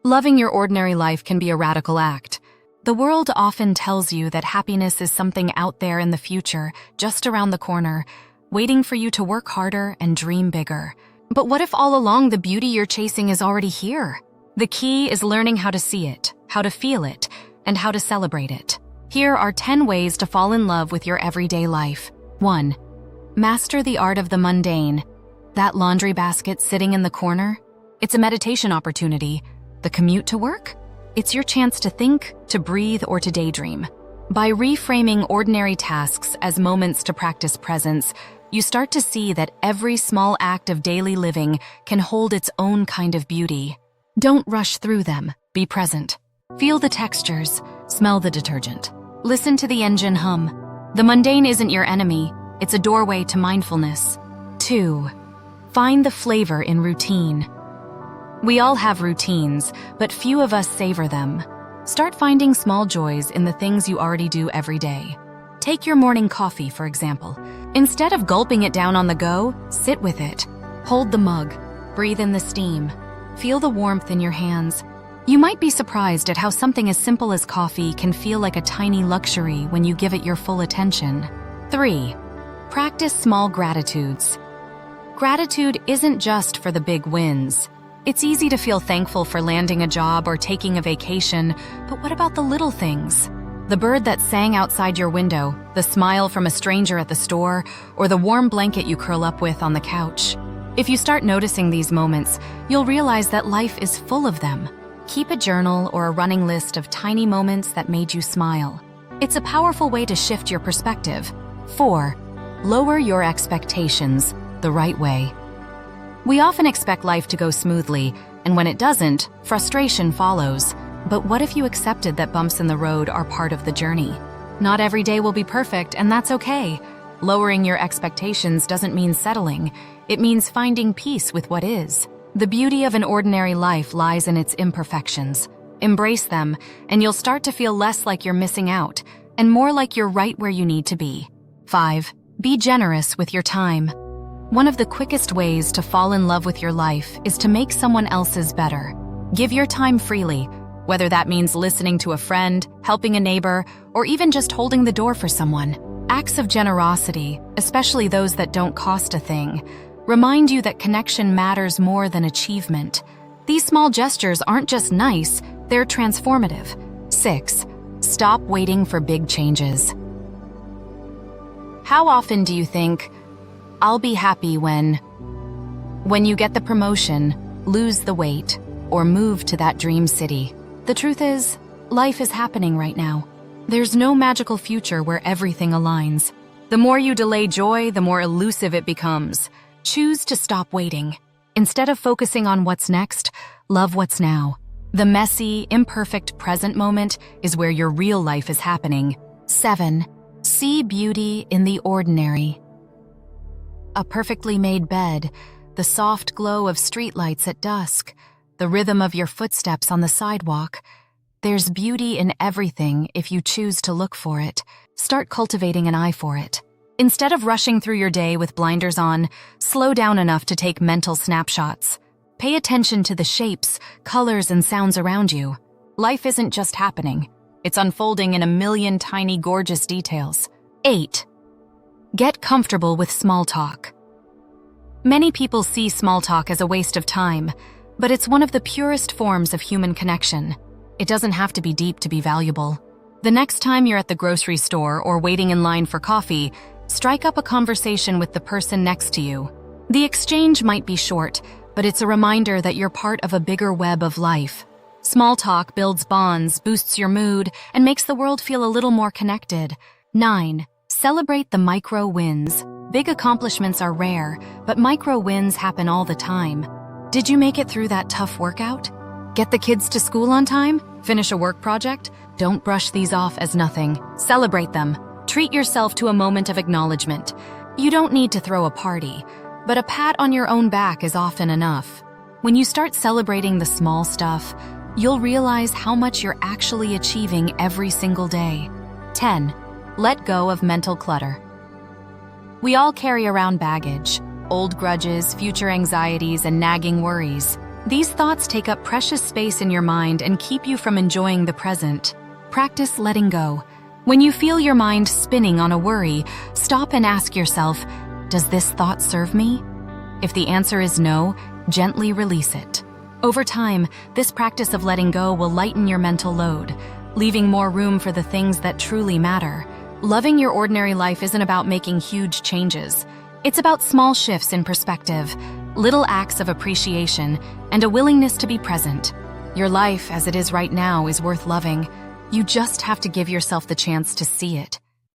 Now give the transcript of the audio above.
Loving your ordinary life can be a radical act. The world often tells you that happiness is something out there in the future, just around the corner, waiting for you to work harder and dream bigger. But what if all along the beauty you're chasing is already here? The key is learning how to see it, how to feel it, and how to celebrate it. Here are 10 ways to fall in love with your everyday life. 1. Master the art of the mundane. That laundry basket sitting in the corner? It's a meditation opportunity. The commute to work? It's your chance to think, to breathe, or to daydream. By reframing ordinary tasks as moments to practice presence, you start to see that every small act of daily living can hold its own kind of beauty. Don't rush through them. Be present. Feel the textures. Smell the detergent. Listen to the engine hum. The mundane isn't your enemy. It's a doorway to mindfulness. 2. Find the flavor in routine. We all have routines, but few of us savor them. Start finding small joys in the things you already do every day. Take your morning coffee, for example. Instead of gulping it down on the go, sit with it. Hold the mug. Breathe in the steam. Feel the warmth in your hands. You might be surprised at how something as simple as coffee can feel like a tiny luxury when you give it your full attention. 3. Practice small gratitudes. Gratitude isn't just for the big wins. It's easy to feel thankful for landing a job or taking a vacation, but what about the little things? The bird that sang outside your window, the smile from a stranger at the store, or the warm blanket you curl up with on the couch. If you start noticing these moments, you'll realize that life is full of them. Keep a journal or a running list of tiny moments that made you smile. It's a powerful way to shift your perspective. 4. Lower your expectations the right way. We often expect life to go smoothly, and when it doesn't, frustration follows. But what if you accepted that bumps in the road are part of the journey? Not every day will be perfect, and that's okay. Lowering your expectations doesn't mean settling. It means finding peace with what is. The beauty of an ordinary life lies in its imperfections. Embrace them, and you'll start to feel less like you're missing out, and more like you're right where you need to be. 5. Be generous with your time. One of the quickest ways to fall in love with your life is to make someone else's better. Give your time freely, whether that means listening to a friend, helping a neighbor, or even just holding the door for someone. Acts of generosity, especially those that don't cost a thing, remind you that connection matters more than achievement. These small gestures aren't just nice, they're transformative. 6. Stop waiting for big changes. How often do you think, I'll be happy when you get the promotion, lose the weight, or move to that dream city? The truth is, life is happening right now. There's no magical future where everything aligns. The more you delay joy, the more elusive it becomes. Choose to stop waiting. Instead of focusing on what's next, love what's now. The messy, imperfect present moment is where your real life is happening. 7. See beauty in the ordinary. A perfectly made bed, the soft glow of streetlights at dusk, the rhythm of your footsteps on the sidewalk. There's beauty in everything if you choose to look for it. Start cultivating an eye for it. Instead of rushing through your day with blinders on, slow down enough to take mental snapshots. Pay attention to the shapes, colors, and sounds around you. Life isn't just happening. It's unfolding in a million tiny, gorgeous details. 8. Get comfortable with small talk. Many people see small talk as a waste of time, but it's one of the purest forms of human connection. It doesn't have to be deep to be valuable. The next time you're at the grocery store or waiting in line for coffee, strike up a conversation with the person next to you. The exchange might be short, but it's a reminder that you're part of a bigger web of life. Small talk builds bonds, boosts your mood, and makes the world feel a little more connected. 9. Celebrate the micro wins. Big accomplishments are rare, but micro wins happen all the time. Did you make it through that tough workout? Get the kids to school on time? Finish a work project? Don't brush these off as nothing. Celebrate them. Treat yourself to a moment of acknowledgement. You don't need to throw a party, but a pat on your own back is often enough. When you start celebrating the small stuff, you'll realize how much you're actually achieving every single day. 10. Let go of mental clutter. We all carry around baggage, old grudges, future anxieties, and nagging worries. These thoughts take up precious space in your mind and keep you from enjoying the present. Practice letting go. When you feel your mind spinning on a worry, stop and ask yourself, does this thought serve me? If the answer is no, gently release it. Over time, this practice of letting go will lighten your mental load, leaving more room for the things that truly matter. Loving your ordinary life isn't about making huge changes. It's about small shifts in perspective, little acts of appreciation, and a willingness to be present. Your life, as it is right now, is worth loving. You just have to give yourself the chance to see it.